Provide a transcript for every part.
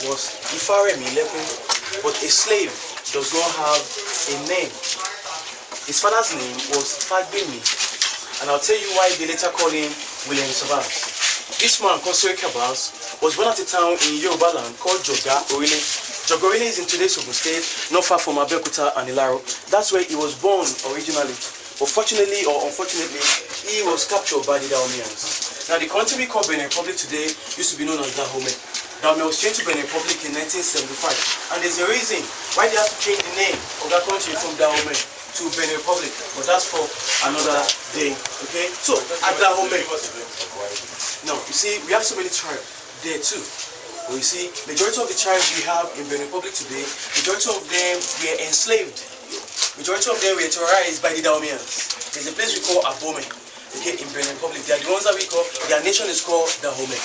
was Ifaremi Lekun, but a slave does not have a name. His father's name was Fagbemi, and I'll tell you why they later called him William Abass. This man called Seriki Abass was born at a town in Yoruba land called Joga-Orile. Joga-Orile is in today's Ogun State, not far from Abeokuta and Ilaro. That's where he was born originally. But fortunately or unfortunately, he was captured by the Dahoumeyans. Now the country we call Benin Republic today used to be known as Dahoumey. Dahoumey was changed to Benin Republic in 1975. And there's a reason why they have to change the name of that country from Dahoumey to Benin Republic. But that's for another day. Okay? So at Dahoumey, now you see we have so many tribes there too. But you see, majority of the tribes we have in Benin Republic today, majority of them were enslaved. Majority of them were terrorized by the Dahoumeyans. There's a place we call Abome, okay, in Benin Republic. They are the ones that we call, their nation is called Dahoumey,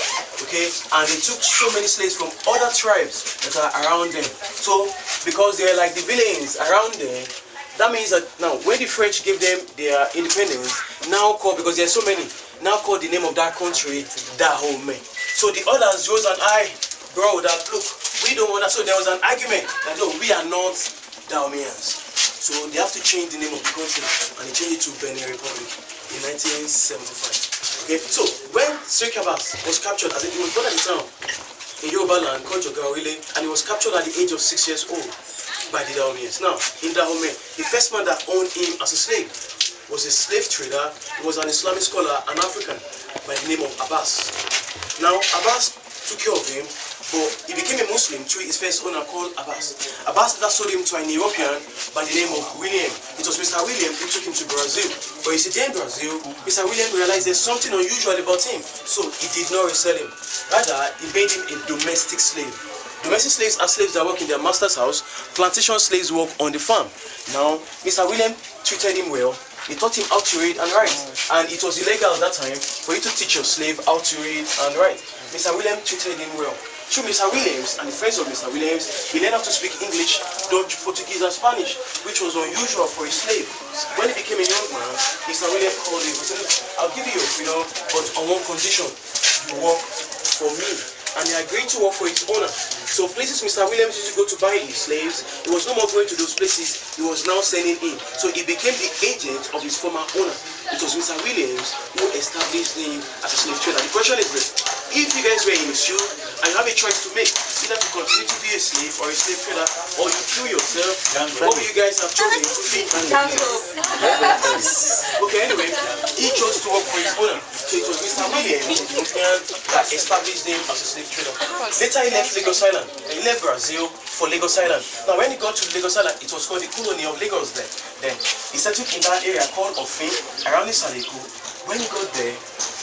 okay, and they took so many slaves from other tribes that are around them. So, because they're like the villains around them, that means that now, when the French gave them their independence, now called, because there are so many, now called the name of that country Dahoumey. So the others rose an eye, bro, that look, we don't want that. So there was an argument that no, we are not Dahoumeyans. So they have to change the name of the country, and they changed it to Benin Republic in 1975. Okay, so when Seriki Abass was captured, I think he was born at the town in Yoruba land called Joga-Orile, and he was captured at the age of 6 years old by the Dahoumeyans. Now, in Dahoumey, the first man that owned him as a slave was a slave trader. He was an Islamic scholar, an African, by the name of Abass. Now, Abass took care of him, but he became a Muslim through his first owner called Abass. Abass later sold him to an European by the name of William. It was Mr. William who took him to Brazil. But you see, there in Brazil, Mr. William realized there's something unusual about him, so he did not resell him. Rather, he made him a domestic slave. Domestic slaves are slaves that work in their master's house. Plantation slaves work on the farm. Now, Mr. William treated him well. He taught him how to read and write. And it was illegal at that time for you to teach your slave how to read and write. Mr. William treated him well. Through Mr. Williams and the friends of Mr. Williams, he learned how to speak English, Dutch, Portuguese, and Spanish, which was unusual for a slave. When he became a young man, Mr. Williams called him and said, I'll give you your freedom, but on one condition, you work for me. And he agreed to work for his owner. So places Mr. Williams used to go to buy his slaves, he was no more going to those places, he was now sending in. So he became the agent of his former owner. It was Mr. Williams who established him as a slave trader. The question is this: if you guys were in his shoe and you have a choice to make, either to continue to be a slave or a slave trader, or you kill yourself, what will you guys have chosen to be? Okay, anyway, he chose to work for his owner. So it was Mr. Williams, the European, that established him as a slave trader. Later he left Lagos Island. He left Brazil for Lagos Island. Now when he got to Lagos Island, it was called the colony of Lagos there. Then he settled in that area called Ofin, around the Saleko. When he got there,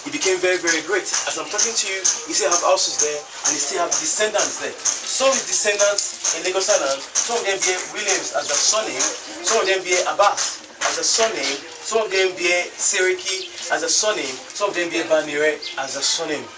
he became very, very great. As I'm talking to you, he still have houses there, and he still have descendants there. Some of his descendants in Lagos Island, some of them bear Williams as their surname, some of them bear Abass as a surname, some of them bear Seriki as a surname, some of them bear Banire as a surname.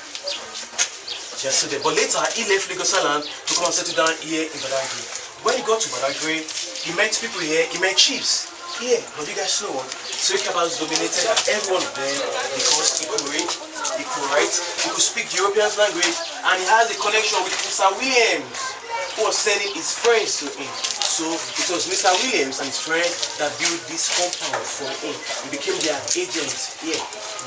Yesterday. But later, he left Lagos Island to come and settle down here in Badagry. When he got to Badagry, he met people here, he met chiefs here. But you guys know what? Seriki Abass dominated every one of them because he could read, he could write, he could speak the European language, and he has a connection with Mr. Williams, who was sending his friends to him. So it was Mr. Williams and his friend that built this compound for him. He became their agent here,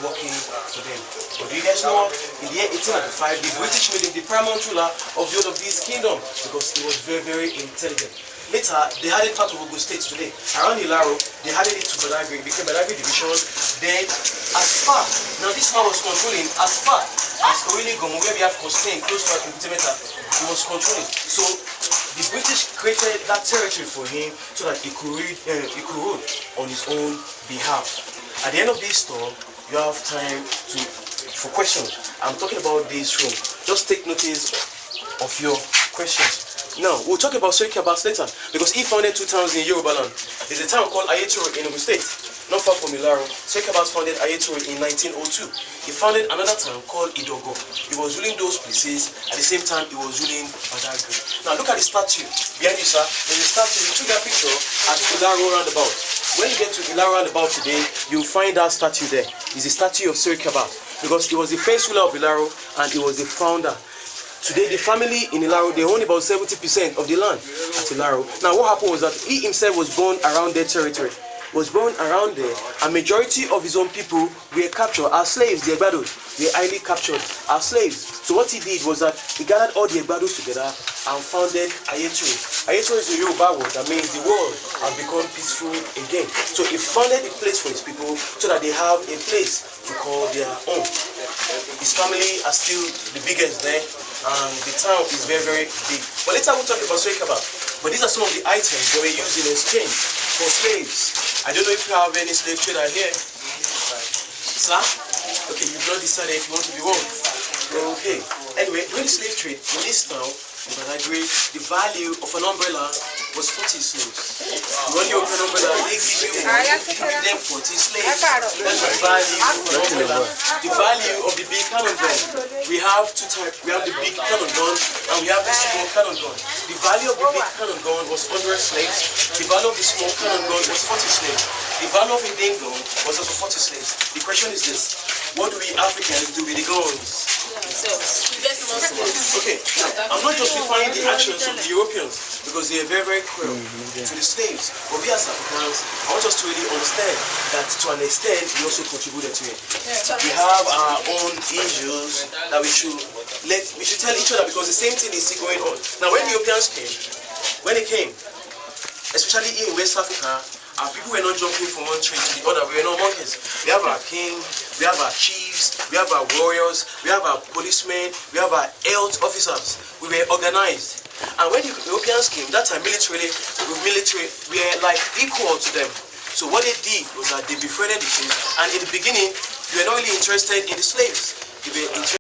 working for them. But do you guys know, in the year 1895, the British made him the paramount ruler of the whole of this kingdom because he was very, very intelligent. Later, they had it part of Ogun State today. Around Ilaro, they added it to Badagry. It became Badagry Division. Then, as far, now this man was controlling as far as Orile-Gomo, where we have Costain, close to Akimeter, he was controlling. So, the British created that territory for him so that he could rule on his own behalf. At the end of this talk, you have time for questions. I'm talking about this room. Just take notice of your questions. Now, we'll talk about Seriki Abass later because he founded two towns in Yoruba land. There's a town called Ayetoro in Ogun State, not far from Ilaro. Seriki Abass founded Ayetoro in 1902. He founded another town called Idogo. He was ruling those places. At the same time, he was ruling Badagry. Now, look at the statue behind you, sir. There's a statue. We took that picture at Ilaro roundabout. When you get to Ilaro roundabout today, you'll find that statue there. It's a statue of Seriki Abass because he was the first ruler of Ilaro and he was the founder. Today, the family in Ilaro, they own about 70% of the land at Ilaro. Now, what happened was that he himself was born around their territory. Was born around there, and majority of his own people were captured as slaves. The Egbados were highly captured as slaves. So what he did was that he gathered all the Egbados together and founded Ayetoro. Ayetoro is a Yoruba word that means the world has become peaceful again. So he founded a place for his people so that they have a place to call their own. His family are still the biggest there, and the town is very, very big. But later we'll talk about Seriki. But these are some of the items that were used in exchange for slaves. I don't know if you have any slave trader here. Sir? Okay, you've not decided if you want to be one. Okay. Anyway, during the slave trade in this town, in Badagry, the value of an umbrella was 40 slaves. When you open an umbrella, they give you one, you give them 40 slaves. That's the value of an umbrella. The value of the big cannon gun. We have two types. We have the big cannon gun and we have the small cannon gun. The value of the big cannon gun was 100 slaves. The value of the small cannon gun was 40 slaves. The value of a ding gun was also 40 slaves. The question is this: what do we Africans do with the guns? Okay, now, I'm not justifying the actions of the Europeans because they are very, very cruel to the slaves. But we as Africans, I want us to really understand that to an extent we also contributed to it. We have our own issues that we should tell each other because the same thing is still going on. Now, when the Europeans came, especially in West Africa, our people were not jumping from one tree to the other. We were not monkeys. We have our king, we have our chiefs, we have our warriors, we have our policemen, we have our health officers. We were organized. And when the Europeans came, that time militarily, we were like equal to them. So what they did was that they befriended the chiefs. And in the beginning, they were not really interested in the slaves. They were interested